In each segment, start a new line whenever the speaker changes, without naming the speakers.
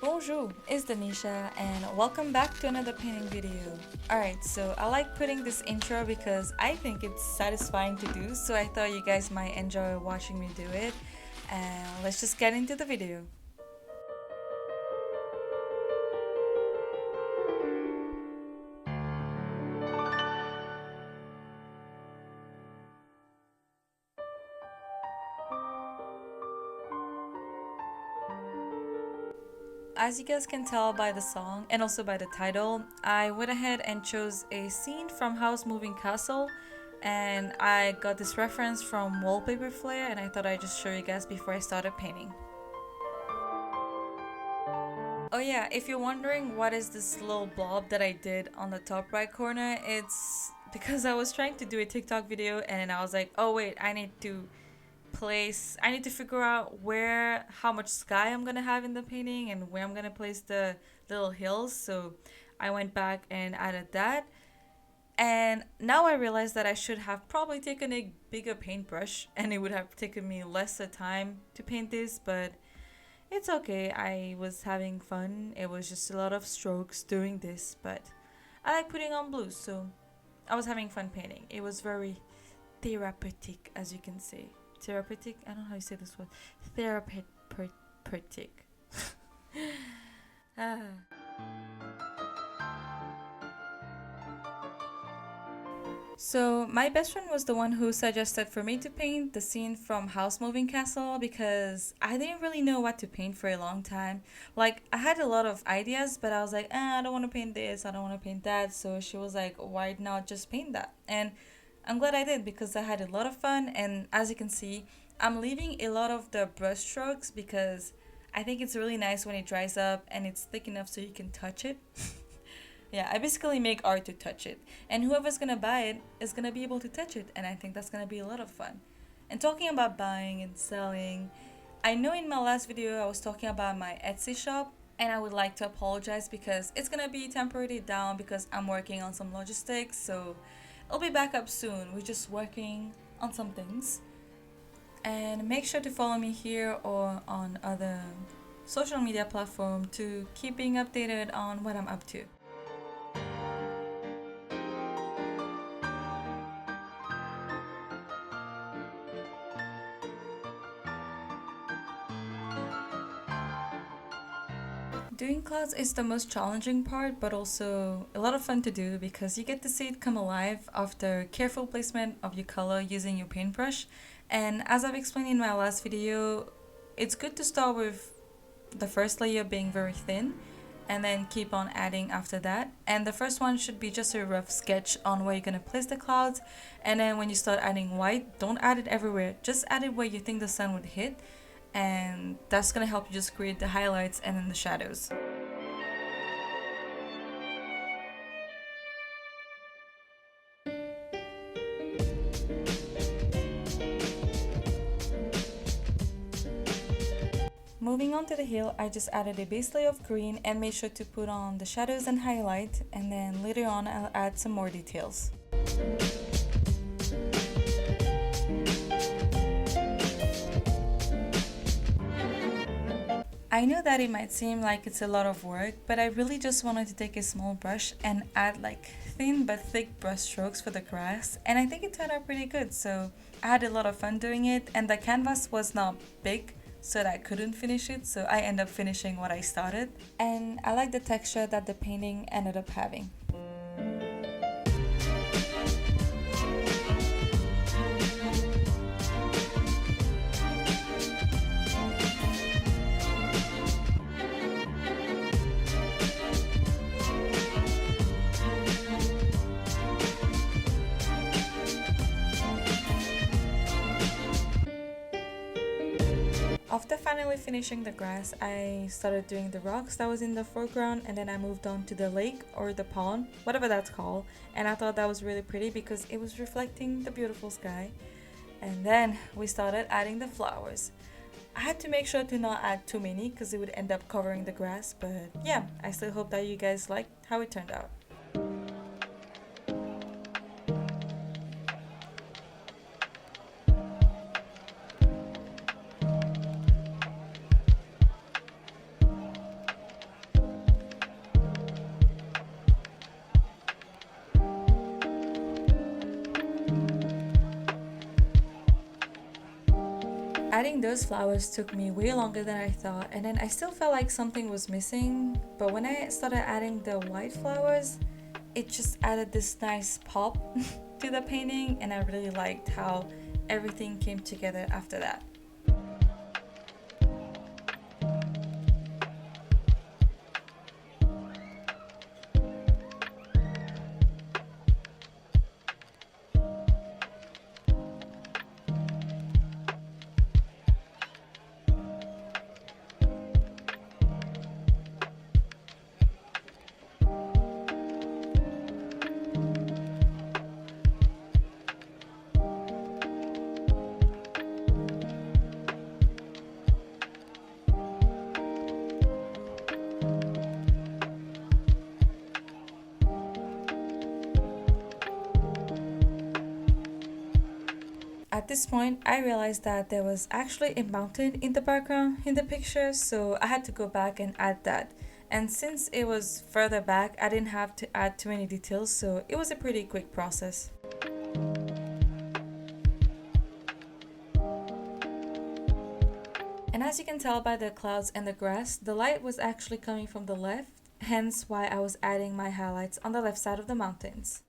Bonjour, it's Danisha and welcome back to another painting video. Alright, so I like putting this intro because I think it's satisfying to do, so I thought you guys might enjoy watching me do it. And let's just get into the video. As you guys can tell by the song and also by the title, I went ahead and chose a scene from Howl's Moving Castle, and I got this reference from Wallpaper Flare, and I thought I'd just show you guys before I started painting. Oh yeah, if you're wondering what is this little blob that I did on the top right corner, it's because I was trying to do a TikTok video and I was like, oh wait, I need to figure out how much sky I'm gonna have in the painting and where I'm gonna place the little hills. So I went back and added that. And now I realize that I should have probably taken a bigger paintbrush and it would have taken me lesser time to paint this, but it's okay. I was having fun. It was just a lot of strokes doing this, but I like putting on blues, so I was having fun painting. It was very therapeutic, as you can say. Therapeutic? I don't know how you say this word. Therapeutic. ah. So my best friend was the one who suggested for me to paint the scene from Howl's Moving Castle because I didn't really know what to paint for a long time. Like I had a lot of ideas, but I was like, I don't want to paint this, I don't want to paint that. So she was like, why not just paint that? And I'm glad I did because I had a lot of fun, and as you can see, I'm leaving a lot of the brush strokes because I think it's really nice when it dries up and it's thick enough so you can touch it. Yeah, I basically make art to touch it, and whoever's gonna buy it is gonna be able to touch it, and I think that's gonna be a lot of fun. And talking about buying and selling, I know in my last video I was talking about my Etsy shop, and I would like to apologize because it's gonna be temporarily down because I'm working on some logistics, so it'll be back up soon. We're just working on some things. And make sure to follow me here or on other social media platform to keep being updated on what I'm up to. Doing clouds is the most challenging part, but also a lot of fun to do because you get to see it come alive after careful placement of your color using your paintbrush. And as I've explained in my last video, it's good to start with the first layer being very thin and then keep on adding after that. And the first one should be just a rough sketch on where you're gonna place the clouds, and then when you start adding white, don't add it everywhere, just add it where you think the sun would hit, and that's gonna help you just create the highlights and then the shadows. Moving on to the hill, I just added a base layer of green and made sure to put on the shadows and highlight, and then later on I'll add some more details. I know that it might seem like it's a lot of work, but I really just wanted to take a small brush and add like thin but thick brush strokes for the grass, and I think it turned out pretty good, so I had a lot of fun doing it, and the canvas was not big so that I couldn't finish it, so I ended up finishing what I started, and I like the texture that the painting ended up having. After finally finishing the grass, I started doing the rocks that was in the foreground, and then I moved on to the lake or the pond, whatever that's called, and I thought that was really pretty because it was reflecting the beautiful sky. And then we started adding the flowers. I had to make sure to not add too many because it would end up covering the grass, but yeah, I still hope that you guys liked how it turned out. Adding those flowers took me way longer than I thought, and then I still felt like something was missing. But when I started adding the white flowers, it just added this nice pop to the painting, and I really liked how everything came together after that. At this point, I realized that there was actually a mountain in the background in the picture, so I had to go back and add that. And since it was further back, I didn't have to add too many details, so it was a pretty quick process. And as you can tell by the clouds and the grass, the light was actually coming from the left, hence why I was adding my highlights on the left side of the mountains.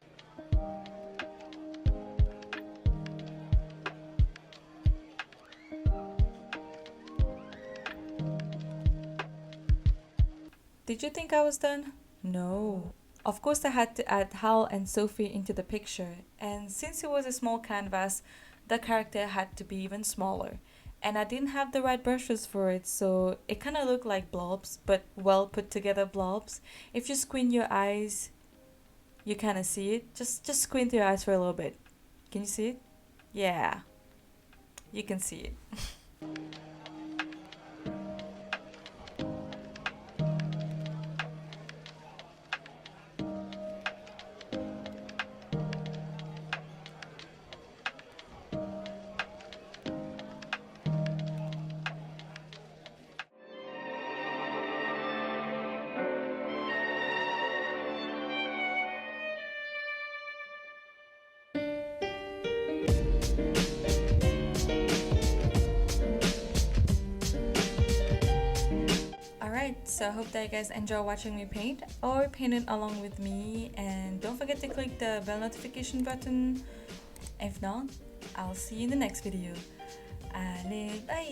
Did you think I was done? No. Of course, I had to add Hal and Sophie into the picture, and since it was a small canvas, the character had to be even smaller. And I didn't have the right brushes for it, so it kind of looked like blobs, but well put together blobs. If you squint your eyes, you kind of see it. Just squint your eyes for a little bit. Can you see it? Yeah, you can see it. Alright, so I hope that you guys enjoy watching me paint or painting along with me, and don't forget to click the bell notification button. If not, I'll see you in the next video. Allez, bye!